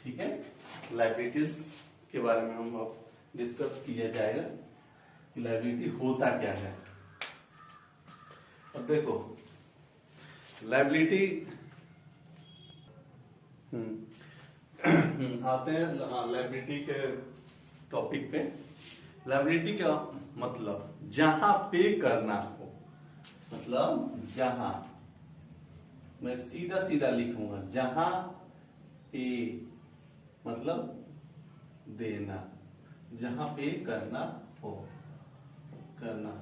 ठीक है, लायबिलिटीज के बारे में हम अब डिस्कस किया जाएगा कि लायबिलिटी होता क्या है। अब देखो लायबिलिटी आते हैं लायबिलिटी के टॉपिक पे। लायबिलिटी का मतलब जहां पे करना हो, मतलब जहां, मैं सीधा सीधा लिखूंगा, जहां पे मतलब देना, जहां पे करना हो, करना।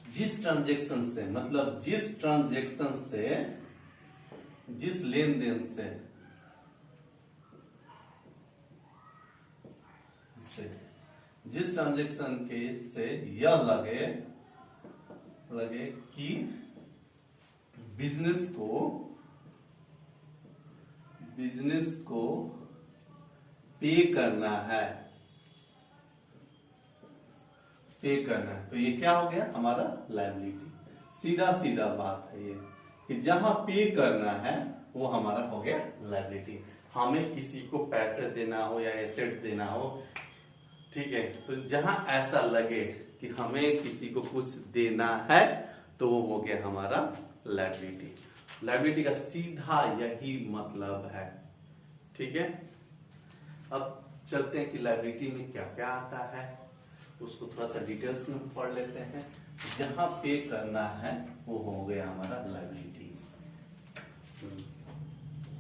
जिस ट्रांजैक्शन से, मतलब जिस ट्रांजैक्शन से, जिस लेन देन से जिस ट्रांजैक्शन के से यह लगे कि बिजनेस को पे करना है, तो ये क्या हो गया हमारा लायबिलिटी। सीधा सीधा बात है ये कि जहां पे करना है वो हमारा हो गया लायबिलिटी। हमें किसी को पैसे देना हो या एसेट देना हो, ठीक है, तो जहां ऐसा लगे कि हमें किसी को कुछ देना है तो वो हो गया हमारा लायबिलिटी। लायबिलिटी का सीधा यही मतलब है। ठीक है, अब चलते हैं कि लायबिलिटी में क्या क्या आता है, उसको थोड़ा सा डिटेल्स में पढ़ लेते हैं। जहां पे करना है वो हो गया हमारा लायबिलिटी।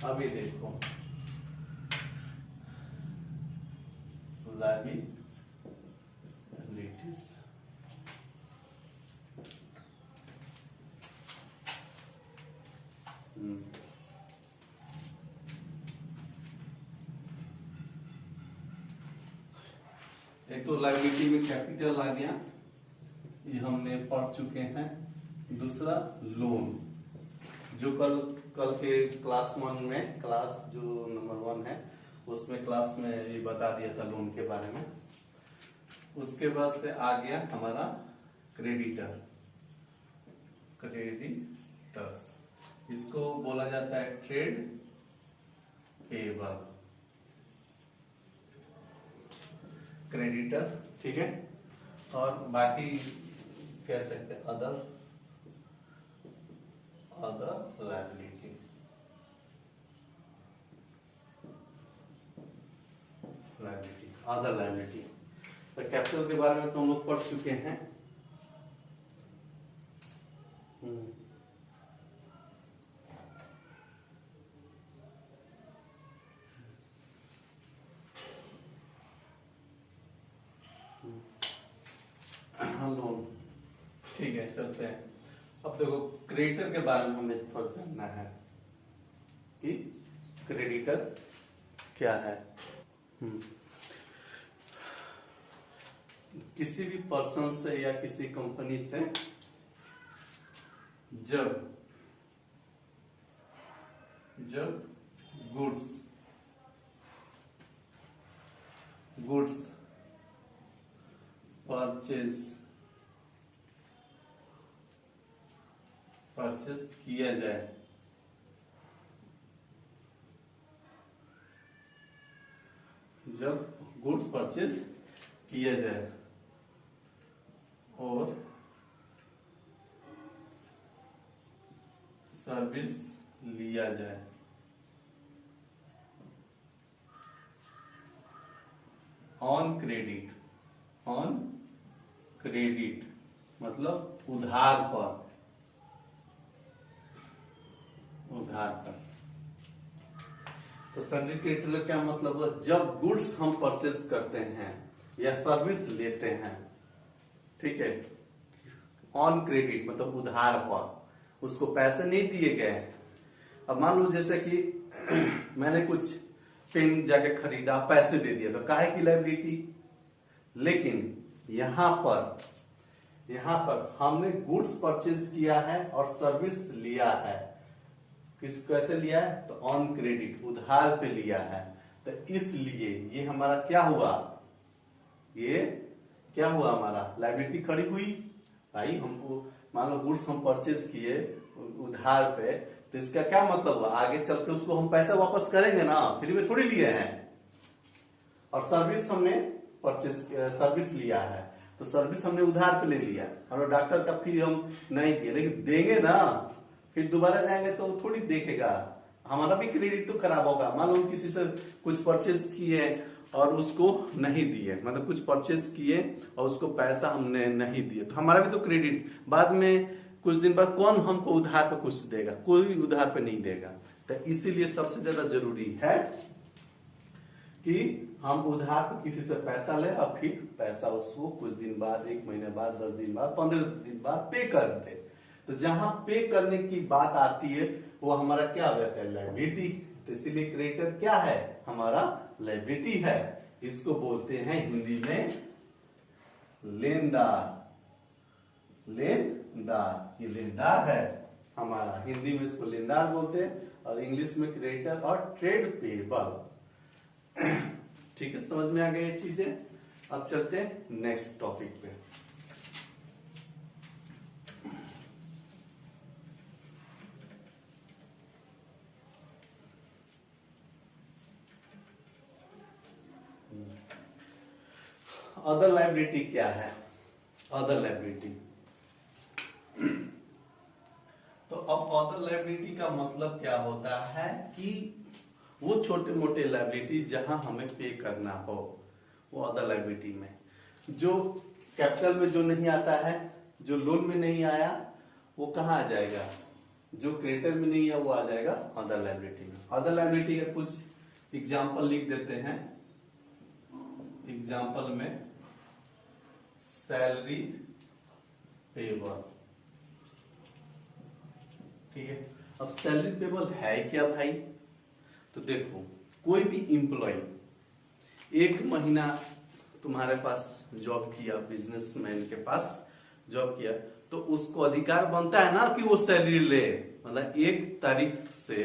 अभी देखो लायबिलिटीज, एक तो लायबिलिटी में कैपिटल आ गया, ये हमने पढ़ चुके हैं। दूसरा लोन, जो कल के क्लास 1 में, क्लास जो नंबर 1 है उसमें क्लास में ये बता दिया था लोन के बारे में। उसके बाद से आ गया हमारा क्रेडिटर, क्रेडिटर्स, इसको बोला जाता है ट्रेड पेबल, क्रेडिटर, ठीक है। और बाकी कह सकते हैं अदर लायबिलिटी, अदर लायबिलिटी। तो कैपिटल के बारे में तो हम लोग पढ़ चुके हैं। लोन, ठीक है, चलते हैं। अब देखो क्रेडिटर के बारे में हमें थोड़ा जानना है कि क्रेडिटर क्या है। किसी भी पर्सन से या किसी कंपनी से जब गुड्स परचेज किया जाए, जब गुड्स परचेज किया जाए और सर्विस लिया जाए, ऑन क्रेडिट मतलब उधार पर, तो सन्डी क्रेडिटर का क्या मतलब है? जब गुड्स हम परचेज करते हैं या सर्विस लेते हैं, ठीक है, ऑन क्रेडिट मतलब उधार पर, उसको पैसे नहीं दिए गए। अब मान लो जैसे कि मैंने कुछ पेन जाके खरीदा, पैसे दे दिया, तो काहे की लायबिलिटी। लेकिन यहां पर हमने गुड्स परचेज किया है और सर्विस लिया है। कैसे लिया है? तो ऑन क्रेडिट, उधार पे लिया है। तो इसलिए ये हमारा क्या हुआ, हमारा लायबिलिटी खड़ी हुई भाई। हमको मान लो गुड्स हम परचेज किए उधार पे, तो इसका क्या मतलब हुआ, आगे चल के उसको हम पैसा वापस करेंगे ना, फ्री में थोड़ी लिए हैं। और सर्विस हमने सर्विस लिया है, तो सर्विस हमने उधार पे ले लिया, और डॉक्टर का फी हम नहीं दिए, लेकिन देंगे ना, फिर दोबारा जाएंगे तो थोड़ी देखेगा, हमारा भी क्रेडिट तो खराब होगा। मान लो किसी से कुछ परचेज किए और उसको नहीं दिए, मतलब कुछ परचेज किए और उसको पैसा हमने नहीं दिए, तो हमारा भी तो क्रेडिट, बाद में कुछ दिन बाद कौन हमको उधार पे कुछ देगा, कोई उधार पे नहीं देगा। तो इसीलिए सबसे ज्यादा जरूरी है कि हम उधार पे किसी से पैसा ले और फिर पैसा उसको कुछ दिन बाद, 1 महीने बाद, 10 दिन बाद, 15 दिन बाद पे कर दे। तो जहां पे करने की बात आती है वो हमारा क्या हो जाता है, लायबिलिटी। तो इसीलिए क्रेडिटर क्या है, हमारा लायबिलिटी है। इसको बोलते हैं हिंदी में लेनदार। ये लेनदार है हमारा, हिंदी में इसको लेनदार बोलते हैं, और इंग्लिश में क्रेडिटर और ट्रेड पेबल। ठीक है, समझ में आ गई ये चीजें। अब चलते हैं नेक्स्ट टॉपिक पे। अदर लायबिलिटी क्या है? अदर लायबिलिटी, तो अब अदर लायबिलिटी का मतलब क्या होता है कि वो छोटे मोटे लायबिलिटी जहां हमें पे करना हो, वो अदर लायबिलिटी में। जो कैपिटल में जो नहीं आता है, जो लोन में नहीं आया, वो कहाँ आ जाएगा, जो क्रेडिटर में नहीं है वो आ जाएगा अदर लायबिलिटी में। अदर लायबिलिटी का कुछ एग्जाम्पल लिख देते हैं। एग्जाम्पल में सैलरी पेबल, ठीक है। अब सैलरी पेबल है क्या भाई? तो देखो, कोई भी एम्प्लॉय 1 महीना तुम्हारे पास जॉब किया, बिजनेसमैन के पास जॉब किया, तो उसको अधिकार बनता है ना कि वो सैलरी ले। मतलब 1 तारीख से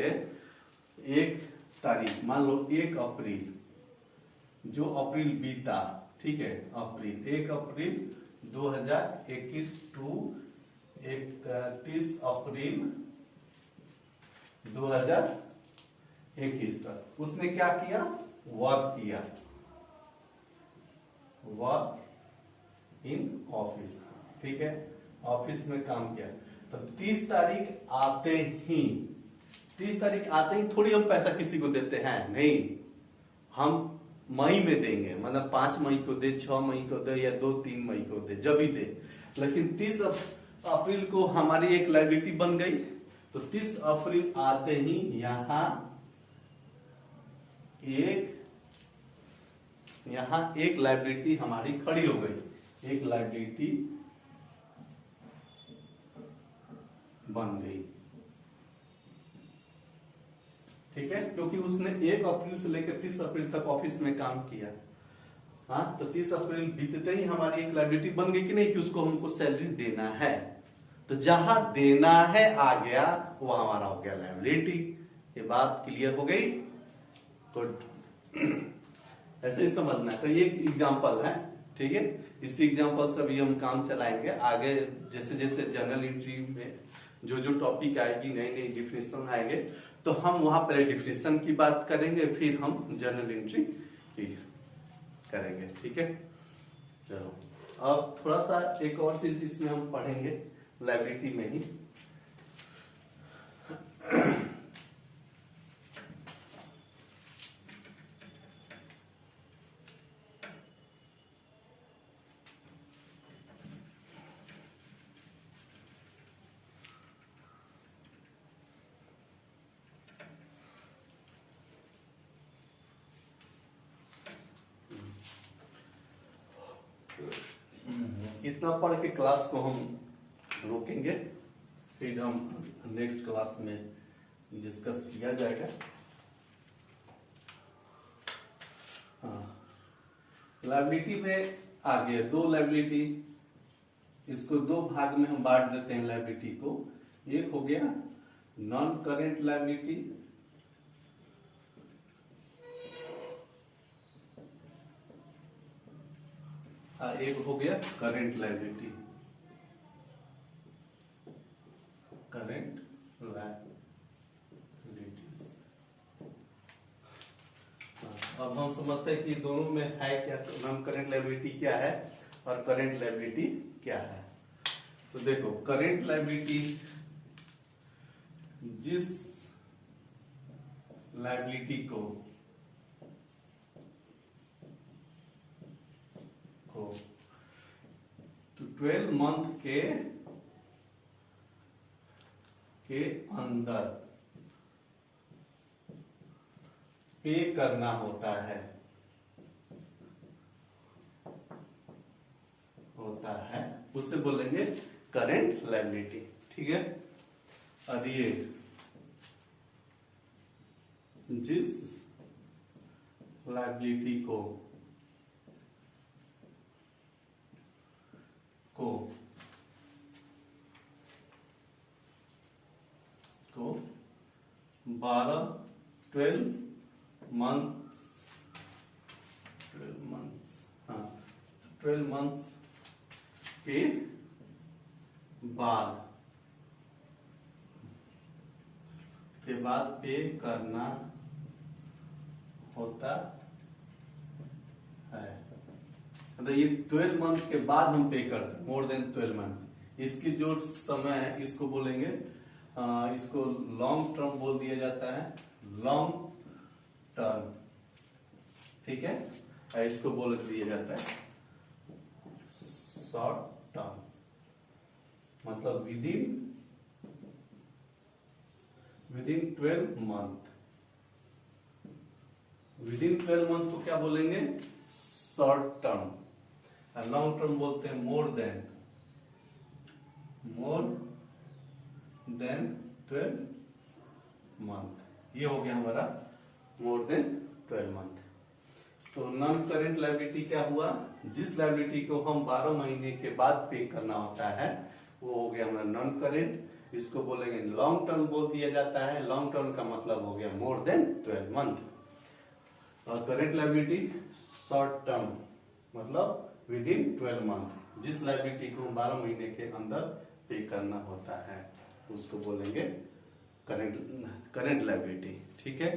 1 तारीख, मान लो 1 अप्रैल, जो अप्रैल बीता, ठीक है, अप्रैल 1 अप्रैल 2021 टू 31 अप्रैल 2021 तक उसने क्या किया, वर्क किया, वर्क इन ऑफिस, ठीक है, ऑफिस में काम किया। तो 30 तारीख आते ही, 30 तारीख आते ही थोड़ी हम पैसा किसी को देते हैं, नहीं, हम मई में देंगे, मतलब 5 मई को दे, 6 मई को दे, या 2-3 मई को दे, जब भी दे। लेकिन 30 अप्रैल को हमारी एक लायबिलिटी बन गई, तो 30 अप्रैल आते ही यहां एक लायबिलिटी हमारी खड़ी हो गई, एक लायबिलिटी बन गई, ठीक है, क्योंकि उसने 1 अप्रैल से लेकर 30 अप्रैल तक ऑफिस में काम किया। हाँ, तो 30 अप्रैल बीतते ही हमारी एक लायबिलिटी बन गई कि नहीं, कि उसको हमको सैलरी देना है। तो जहां देना है आ गया, वो हमारा हो गया लायबिलिटी। ये बात क्लियर हो गई? गुड। ऐसे ही समझना है। तो ये एग्जांपल है, ठीक है, इसी एग्जांपल से अभी हम काम चलाएंगे आगे। जैसे जैसे जनरल एंट्री में जो जो टॉपिक आएगी, नई नई डिफिनेशन आएंगे, तो हम वहां पहले डिफिनेशन की बात करेंगे, फिर हम जनरल एंट्री की करेंगे, ठीक है। चलो, अब थोड़ा सा एक और चीज इसमें हम पढ़ेंगे लायबिलिटी में ही। इतना पढ़ के क्लास को हम रोकेंगे, फिर हम नेक्स्ट क्लास में डिस्कस किया जाएगा। हाँ, लायबिलिटी में आ गया 2 लायबिलिटी, इसको 2 भाग में हम बांट देते हैं लायबिलिटी को। एक हो गया नॉन करेंट लायबिलिटी, एक हो गया करेंट लायबिलिटी, करेंट लायबिलिटीज। अब हम समझते हैं कि दोनों में है क्या, नॉन करेंट लायबिलिटी क्या है और करेंट लायबिलिटी क्या है। तो देखो, करेंट लायबिलिटी, जिस लायबिलिटी को 12 मंथ के अंदर पे करना होता है, उससे बोलेंगे करेंट लायबिलिटी, ठीक है। और ये जिस लायबिलिटी को 12 मंथ्स के बाद पे करना होता है। मतलब ये 12 मंथ के बाद हम पे करते हैं, मोर देन 12 मंथ। इसकी जो समय है इसको बोलेंगे, इसको लॉन्ग टर्म बोल दिया जाता है, लॉन्ग टर्म, ठीक है। इसको बोल दिया जाता है शॉर्ट टर्म, मतलब विदिन 12 मंथ। विदिन 12 मंथ को क्या बोलेंगे, शॉर्ट टर्म। और लॉन्ग टर्म बोलते हैं मोर देन 12 मंथ। ये हो गया हमारा मोर देन 12 मंथ। तो नॉन करेंट लायबिलिटी क्या हुआ, जिस लायबिलिटी को हम 12 महीने के बाद पे करना होता है वो हो गया हमारा नॉन करेंट। इसको बोलेंगे लॉन्ग टर्म बोल दिया जाता है। लॉन्ग टर्म का मतलब हो गया मोर देन 12 मंथ। और करेंट लायबिलिटी शॉर्ट टर्म मतलब विद इन 12 मंथ, जिस लायबिलिटी को 12 महीने के अंदर पे करना होता है उसको बोलेंगे करेंट लायबिलिटी। ठीक है,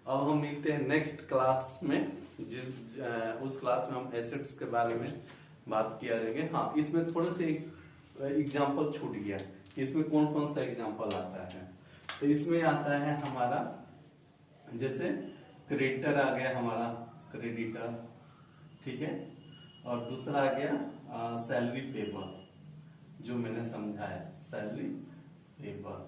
अब हम मिलते हैं नेक्स्ट क्लास में। उस क्लास में हम एसेट्स के बारे में बात किया जाएंगे। हाँ, इसमें थोड़े से एग्जाम्पल छूट गया, इसमें कौन कौन सा एग्जाम्पल आता है। तो इसमें आता है हमारा जैसे क्रेडिटर आ गया हमारा क्रेडिटर, ठीक है, और दूसरा आ गया सैलरी पेबल, जो मैंने समझा है सैलरी पेबल।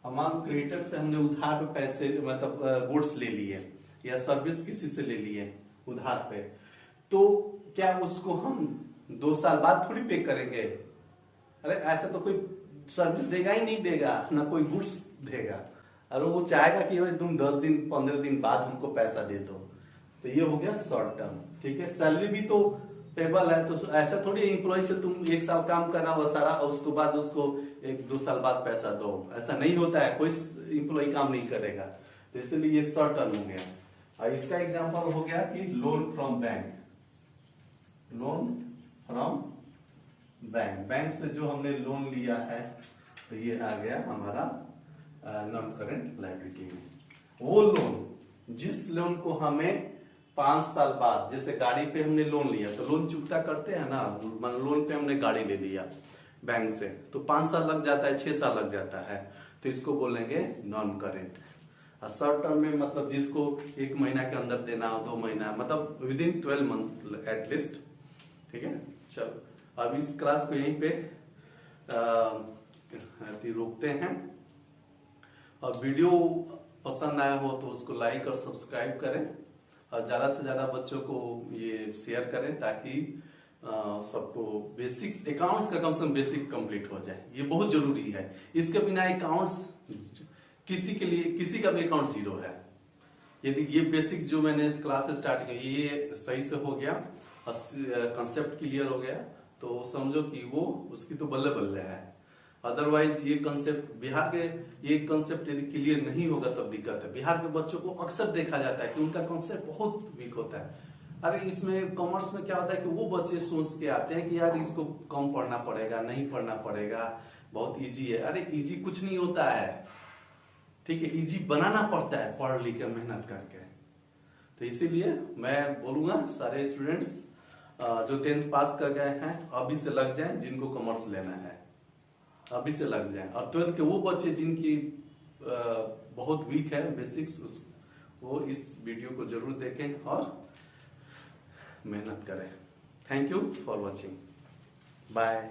हमारे क्रेडिटर से हमने उधार पे पैसे मतलब गुड्स ले लिए या सर्विस किसी से ले लिए उधार पे, तो क्या उसको हम 2 साल बाद थोड़ी पे करेंगे? अरे ऐसा तो कोई सर्विस देगा ही नहीं, देगा ना कोई गुड्स देगा। अरे वो चाहेगा कि भाई तुम 10 दिन 15 दिन बाद हमको पैसा दे दो। तो ये हो गया शॉर्ट टर्म। ठीक है, सैलरी भी तो पेबल है, तो ऐसा थोड़ी एम्प्लॉय से तुम 1 साल काम करना वो सारा और उसके बाद उसको 1-2 साल बाद पैसा दो, ऐसा नहीं होता है। कोई एम्प्लॉय काम नहीं करेगा, तो इसलिए ये शॉर्ट टर्म हो गया। और इसका एग्जांपल हो गया कि loan from bank, loan from bank, bank से जो हमने लोन लिया है, तो ये आ गया हमारा नॉन करेंट लायबिलिटी में। वो लोन जिस लोन को हमें 5 साल बाद, जैसे गाड़ी पे हमने लोन लिया तो लोन चुकता करते हैं ना, लोन पे हमने गाड़ी ले लिया बैंक से, तो 5 साल लग जाता है, 6 साल लग जाता है, तो इसको बोलेंगे नॉन करेंट। और शॉर्ट टर्म में मतलब जिसको 1 महीना के अंदर देना हो, 2 महीना, मतलब विद इन 12 मंथ एटलीस्ट। ठीक है, चलो अब इस क्लास को यहीं पे रोकते हैं। और वीडियो पसंद आया हो तो उसको लाइक और सब्सक्राइब करें, और ज्यादा से ज्यादा बच्चों को ये शेयर करें, ताकि सबको बेसिक्स अकाउंट्स का कम से कम बेसिक कंप्लीट हो जाए। ये बहुत जरूरी है, इसके बिना अकाउंट्स किसी के लिए किसी का भी अकाउंट जीरो है। यदि ये बेसिक जो मैंने क्लास स्टार्ट किया ये सही से हो गया, कंसेप्ट क्लियर हो गया, तो समझो कि वो उसकी तो बल्ले बल्ले है। अदरवाइज ये कंसेप्ट बिहार के ये कंसेप्ट यदि क्लियर नहीं होगा तब दिक्कत है। बिहार के बच्चों को अक्सर देखा जाता है कि उनका कंसेप्ट बहुत वीक होता है। अरे इसमें कॉमर्स में क्या होता है कि वो बच्चे सोच के आते हैं कि यार इसको कम पढ़ना पड़ेगा, नहीं पढ़ना पड़ेगा, बहुत इजी है। अरे इजी कुछ नहीं होता है, ठीक है, इजी बनाना पड़ता है पढ़ लिख के मेहनत करके। तो इसीलिए मैं बोलूंगा सारे स्टूडेंट्स जो 10th पास कर गए हैं अभी से लग जाएं, जिनको कॉमर्स लेना है अभी से लग जाएं। और 12th के वो बच्चे जिनकी बहुत वीक है बेसिक्स, वो इस वीडियो को जरूर देखें और मेहनत करें। Thank you for watching, bye.